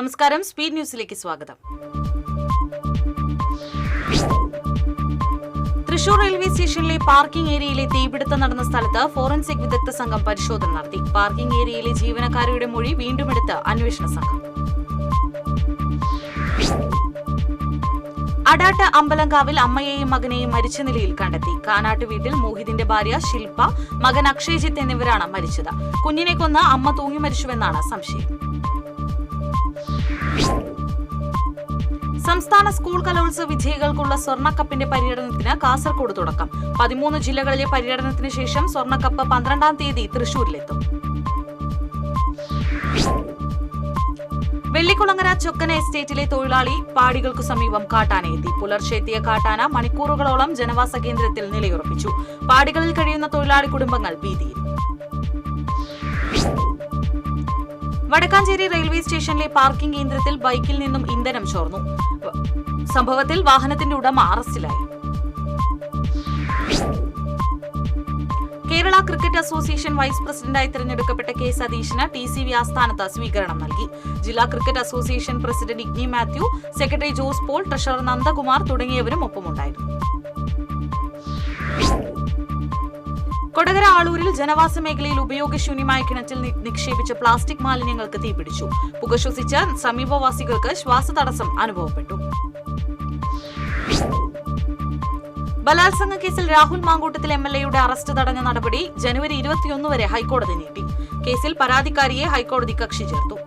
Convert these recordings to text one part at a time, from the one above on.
നമസ്കാരം, സ്പീഡ് ന്യൂസിലേക്ക് സ്വാഗതം. തൃശൂർ റെയിൽവേ സ്റ്റേഷനിലെ പാർക്കിംഗ് ഏരിയയിലെ തീപിടുത്തം നടന്ന സ്ഥലത്ത് ഫോറൻസിക് വിദഗ്ധ സംഘം പരിശോധന നടത്തി. പാർക്കിംഗ് ഏരിയയിലെ ജീവനക്കാരുടെ മൊഴി വീണ്ടും എടുത്ത് അന്വേഷണ സംഘം. അടാട്ട് അമ്പലങ്കാവിൽ അമ്മയെയും മകനെയും മരിച്ച നിലയിൽ കണ്ടെത്തി. കാനാട്ട് വീട്ടിൽ മോഹിതിന്റെ ഭാര്യ ശില്പ, മകൻ അക്ഷയ്ജിത്ത് എന്നിവരാണ് മരിച്ചത്. കുഞ്ഞിനെ കൊന്ന് അമ്മ തൂങ്ങി മരിച്ചുവെന്നാണ് സംശയം. സംസ്ഥാന സ്കൂൾ കലോത്സവ വിജയികൾക്കുള്ള സ്വർണ്ണക്കപ്പിന്റെ പര്യടനത്തിന് കാസർഗോഡ് തുടക്കം. 13 ജില്ലകളിലെ പര്യടനത്തിന് ശേഷം സ്വർണ്ണക്കപ്പ് 12-ാം തീയതി തൃശൂരിലെത്തും. വെള്ളിക്കുളങ്ങര ചൊക്കന എസ്റ്റേറ്റിലെ തൊഴിലാളി പാടികൾക്കു സമീപം കാട്ടാനയെത്തി. പുലർച്ചെ എത്തിയ കാട്ടാന മണിക്കൂറുകളോളം ജനവാസ കേന്ദ്രത്തിൽ നിലയുറപ്പിച്ചു. പാടികളിൽ കഴിയുന്ന തൊഴിലാളി കുടുംബങ്ങൾ ഭീതിയിൽ. വടക്കാഞ്ചേരി റെയിൽവേ സ്റ്റേഷനിലെ പാർക്കിംഗ് കേന്ദ്രത്തിൽ ബൈക്കിൽ നിന്നും ഇന്ധനം ചോർന്നു. സംഭവത്തിൽ വാഹനത്തിന്റെ ഉടമ അറസ്റ്റിലായി. കേരള ക്രിക്കറ്റ് അസോസിയേഷൻ വൈസ് പ്രസിഡന്റായി തിരഞ്ഞെടുക്കപ്പെട്ട കെ സതീഷിന് TCV ആസ്ഥാനത്ത് സ്വീകരണം നൽകി. ജില്ലാ cricket association president Igni Mathew, secretary Jose Paul, treasurer Nandakumar തുടങ്ങിയവരും ഒപ്പമുണ്ടായിരുന്നു. കൊടകര ആളൂരിൽ ജനവാസ മേഖലയിൽ ഉപയോഗശൂന്യമായ കിണറ്റിൽ നിക്ഷേപിച്ച പ്ലാസ്റ്റിക് മാലിന്യങ്ങൾക്ക് തീപിടിച്ചു. പുക ശ്വസിച്ച് സമീപവാസികൾക്ക് ശ്വാസതടസ്സം അനുഭവപ്പെട്ടു. ബലാത്സംഗ കേസിൽ രാഹുൽ മാങ്കൂട്ടത്തിൽ MLAയുടെ അറസ്റ്റ് തടഞ്ഞ നടപടി ജനുവരി 21 വരെ ഹൈക്കോടതി നീട്ടി. കേസിൽ പരാതിക്കാരിയെ ഹൈക്കോടതി കക്ഷി ചേർത്തു.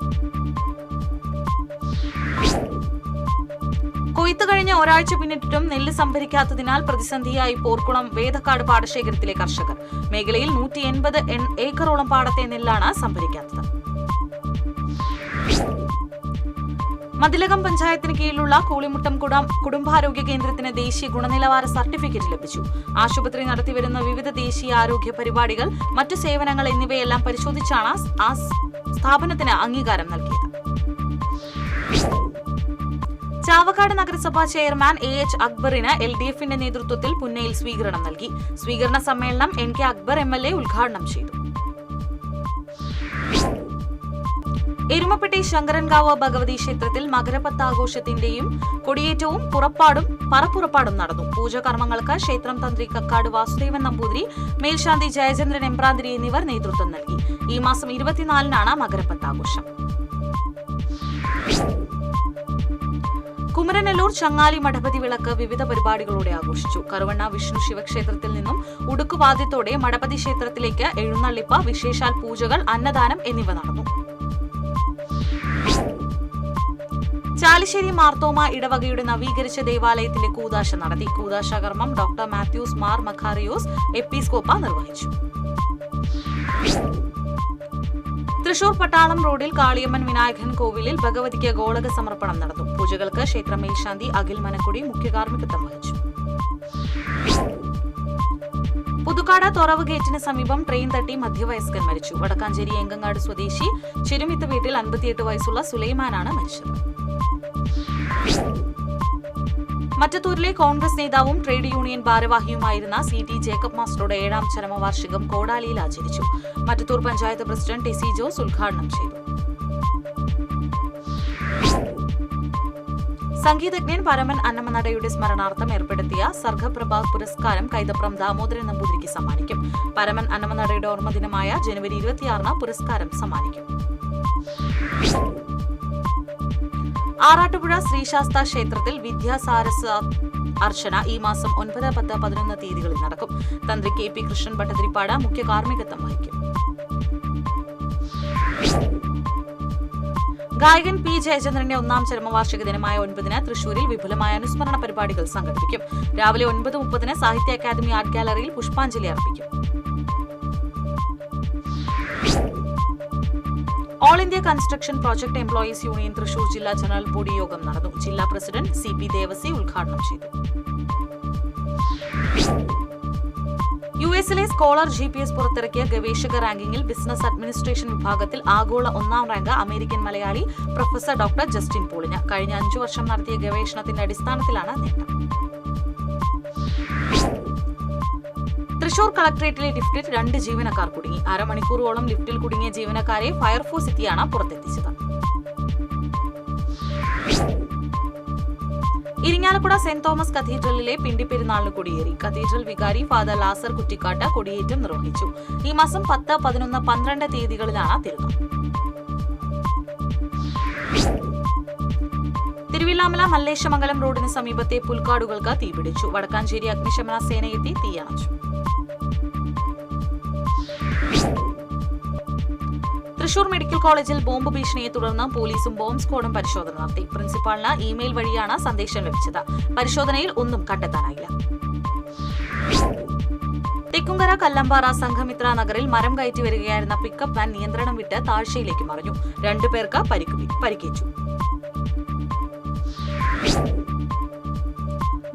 കൊയ്ത്ത് കഴിഞ്ഞ ഒരാഴ്ച പിന്നിട്ടിട്ടും നെല്ല് സംഭരിക്കാത്തതിനാൽ പ്രതിസന്ധിയായി പോർക്കുളം വേദക്കാട് പാടശേഖരത്തിലെ കർഷകർ. മേഖലയിൽ 180 ഏക്കറോളം പാടത്തെ നെല്ലാണ് സംഭരിക്കാത്തത്. മതിലകം പഞ്ചായത്തിന് കീഴിലുള്ള കൂളിമുട്ടം കുടുംബാരോഗ്യ കേന്ദ്രത്തിന് ദേശീയ ഗുണനിലവാര സർട്ടിഫിക്കറ്റ് ലഭിച്ചു. ആശുപത്രി നടത്തിവരുന്ന വിവിധ ദേശീയ ആരോഗ്യ പരിപാടികൾ, മറ്റു സേവനങ്ങൾ എന്നിവയെല്ലാം പരിശോധിച്ചാണ് ആ സ്ഥാപനത്തിന് അംഗീകാരം നൽകിയത്. ചാവക്കാട് നഗരസഭാ ചെയർമാൻ AH അക്ബറിന് LDFന്റെ നേതൃത്വത്തിൽ പുന്നയിൽ സ്വീകരണം നൽകി. സ്വീകരണ സമ്മേളനം NK അക്ബർ MLA ഉദ്ഘാടനം ചെയ്തു. എരുമപ്പെട്ടി ശങ്കരൻകാവ് ഭഗവതി ക്ഷേത്രത്തിൽ മകരപത്താഘോഷത്തിന്റെയും കൊടിയേറ്റവും പറപ്പുറപ്പാടും നടന്നു. പൂജകർമ്മങ്ങൾക്ക് ക്ഷേത്രം തന്ത്രി കക്കാട് വാസുദേവൻ നമ്പൂതിരി, മേൽശാന്തി ജയചന്ദ്രൻ എമ്പ്രാന്തിരി എന്നിവർ നേതൃത്വം നൽകി. ഈ മാസം 24-നാണ് മകരപത്താഘോഷം. കുമരനെല്ലൂർ ചങ്ങാലി മഠപതി വിളക്ക് വിവിധ പരിപാടികളോടെ ആഘോഷിച്ചു. കറുവണ്ണ വിഷ്ണു ശിവക്ഷേത്രത്തിൽ നിന്നും ഉടുക്കുവാദ്യത്തോടെ മഠപതി ക്ഷേത്രത്തിലേക്ക് എഴുന്നള്ളിപ്പ്, വിശേഷാൽ പൂജകൾ, അന്നദാനം എന്നിവ നടന്നു. ചാലിശ്ശേരി മാർത്തോമ ഇടവകയുടെ നവീകരിച്ച ദേവാലയത്തിന്റെ കൂദാശ നടത്തി. കൂദാശ കർമ്മം ഡോക്ടർ മാത്യൂസ് മാർ മഖാറിയോസ് എപ്പിസ്കോപ്പ നിർവഹിച്ചു. തൃശൂർ പട്ടാളം റോഡിൽ കാളിയമ്മൻ വിനായകൻ കോവിലിൽ ഭഗവതിക്ക് ഗോളക സമർപ്പണം നടന്നു. പൂജകൾക്ക് ക്ഷേത്ര മേൽശാന്തി അഖിൽ മനക്കുടി മുഖ്യ കാർമ്മികത്വം വഹിച്ചു. പുതുക്കാട് തൊറവ് ഗേറ്റിന് സമീപം ട്രെയിൻ തട്ടി മധ്യവയസ്കൻ മരിച്ചു. വടക്കാഞ്ചേരി എങ്കങ്ങാട് സ്വദേശി ചിരുമിത്ത് വീട്ടിൽ 58 വയസ്സുള്ള സുലൈമാനാണ് മരിച്ചത്. മറ്റത്തൂരിലെ കോൺഗ്രസ് നേതാവും ട്രേഡ് യൂണിയൻ ഭാരവാഹിയുമായിരുന്ന CT ജേക്കബ് മാസ്റ്ററുടെ 7ാം ചരമവാർഷികം കോടാലിയിൽ ആചരിച്ചു. മറ്റത്തൂർ പഞ്ചായത്ത് പ്രസിഡന്റ് TC ജോസ് ഉദ്ഘാടനം ചെയ്തു. സംഗീതജ്ഞൻ പരമൻ അന്നമനടയുടെ സ്മരണാർത്ഥം ഏർപ്പെടുത്തിയ സർഗപ്രഭ പുരസ്കാരം കൈതപ്രം ദാമോദരൻ നമ്പൂതിരിക്ക് സമ്മാനിക്കും. പരമൻ അന്നമനടയുടെ ഓർമ്മദിനമായ ജനുവരി 26-ന് പുരസ്കാരം സമ്മാനിക്കും. ആറാട്ടുപുഴ ശ്രീശാസ്ത ക്ഷേത്രത്തിൽ വിദ്യാസാരസ അർച്ചന ഈ മാസം 9, 10, 11 തീയതികളിൽ നടക്കും. തന്ത്രി KP കൃഷ്ണൻ ഭട്ടതിരിപ്പാട് മുഖ്യ കാർമ്മികത്വം വഹിക്കും. ഗായകൻ P ജയചന്ദ്രന്റെ 1ാം ചരമവാർഷിക ദിനമായ 9-ന് തൃശൂരിൽ വിപുലമായ അനുസ്മരണ പരിപാടികൾ സംഘടിപ്പിക്കും. രാവിലെ 9:30-ന് സാഹിത്യ അക്കാദമി ആർട്ട് ഗാലറിയിൽ പുഷ്പാഞ്ജലി അർപ്പിക്കും. All India construction project employees union Thrissur ജില്ലാ ജനറൽ ബോഡി യോഗം നടന്നു. ജില്ലാ പ്രസിഡന്റ് CP ദേവസി ഉദ്ഘാടനം ചെയ്തു. US-ലെ സ്കോളർ GPS പുറത്തിറക്കിയ ഗവേഷക റാങ്കിങ്ങിൽ ബിസിനസ് അഡ്മിനിസ്ട്രേഷൻ വിഭാഗത്തിൽ ആഗോള 1ാം rank American Malayali professor doctor Justin പോളിന്. കഴിഞ്ഞ 5 വർഷം നടത്തിയ ഗവേഷണത്തിന്റെ അടിസ്ഥാനത്തിലാണ് നേട്ടം. തൃശൂർ കളക്ടറേറ്റിലെ ലിഫ്റ്റിൽ 2 ജീവനക്കാർ കുടുങ്ങി. അരമണിക്കൂറോളം ലിഫ്റ്റിൽ കുടുങ്ങിയ ജീവനക്കാരെ ഫയർഫോഴ്സ് എത്തിയാണ് പുറത്തെത്തിച്ചത്. ഇരിങ്ങാലക്കുട സെന്റ് തോമസ് കത്തീഡ്രലിലെ പിണ്ടിപ്പെരുന്നാളിന് കൊടിയേറി. കത്തീഡ്രൽ വികാരി ഫാദർ ലാസർ കുറ്റിക്കാട്ട് കൊടിയേറ്റം നിർവഹിച്ചു. ഈ മാസം 10, 11, 12 തീയതികളിലാണ് തിരുനാൾ. തിരുവില്ലാമല മല്ലേശമംഗലം റോഡിന് സമീപത്തെ പുൽക്കാടുകൾക്ക് തീപിടിച്ചു. വടക്കാഞ്ചേരി അഗ്നിശമന സേനയെത്തി തീയണച്ചു. തൃശൂർ മെഡിക്കൽ കോളേജിൽ ബോംബ് ഭീഷണിയെ തുടർന്ന് പോലീസും ബോംബ് സ്ക്വാഡും പരിശോധന നടത്തി. പ്രിൻസിപ്പാളിന് ഇമെയിൽ വഴിയാണ് സന്ദേശം ലഭിച്ചത്. പരിശോധനയിൽ ഒന്നും കണ്ടെത്താനായില്ല. തെക്കുംകര കല്ലമ്പാറ സംഘമിത്ര നഗറിൽ മരം കയറ്റി വരികയായിരുന്ന പിക്കപ്പ് വാൻ നിയന്ത്രണം വിട്ട് താഴ്ചയിലേക്ക് മറിഞ്ഞു. 2 പേർക്ക് പരിക്കേറ്റു.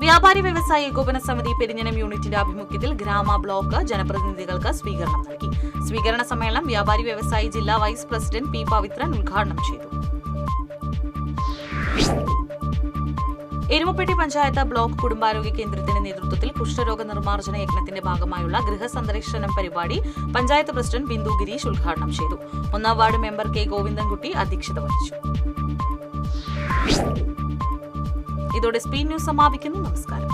വ്യാപാരി വ്യവസായി ഏകോപന സമിതി പെരിഞ്ഞനം യൂണിറ്റിന്റെ ആഭിമുഖ്യത്തിൽ ഗ്രാമ ബ്ലോക്ക് ജനപ്രതിനിധികൾക്ക് സ്വീകരണം നൽകി. സ്വീകരണ സമ്മേളനം വ്യാപാരി വ്യവസായി ജില്ലാ വൈസ് പ്രസിഡന്റ് പി പവിത്രൻ ഉദ്ഘാടനം ചെയ്തു. എരുമപ്പെട്ടി പഞ്ചായത്ത് ബ്ലോക്ക് കുടുംബാരോഗ്യ കേന്ദ്രത്തിന്റെ നേതൃത്വത്തിൽ കുഷ്ഠരോഗ നിർമ്മാർജ്ജന യജ്ഞത്തിന്റെ ഭാഗമായുള്ള ഗൃഹസന്ദർശനം പരിപാടി പഞ്ചായത്ത് പ്രസിഡന്റ് ബിന്ദു ഗിരീഷ് ഉദ്ഘാടനം ചെയ്തു. 1ാം വാർഡ് മെമ്പർ കെ ഗോവിന്ദൻകുട്ടി അധ്യക്ഷത വഹിച്ചു. ഇതോടെ സ്പീഡ് ന്യൂസ് സമാപിക്കുന്നു. നമസ്കാരം.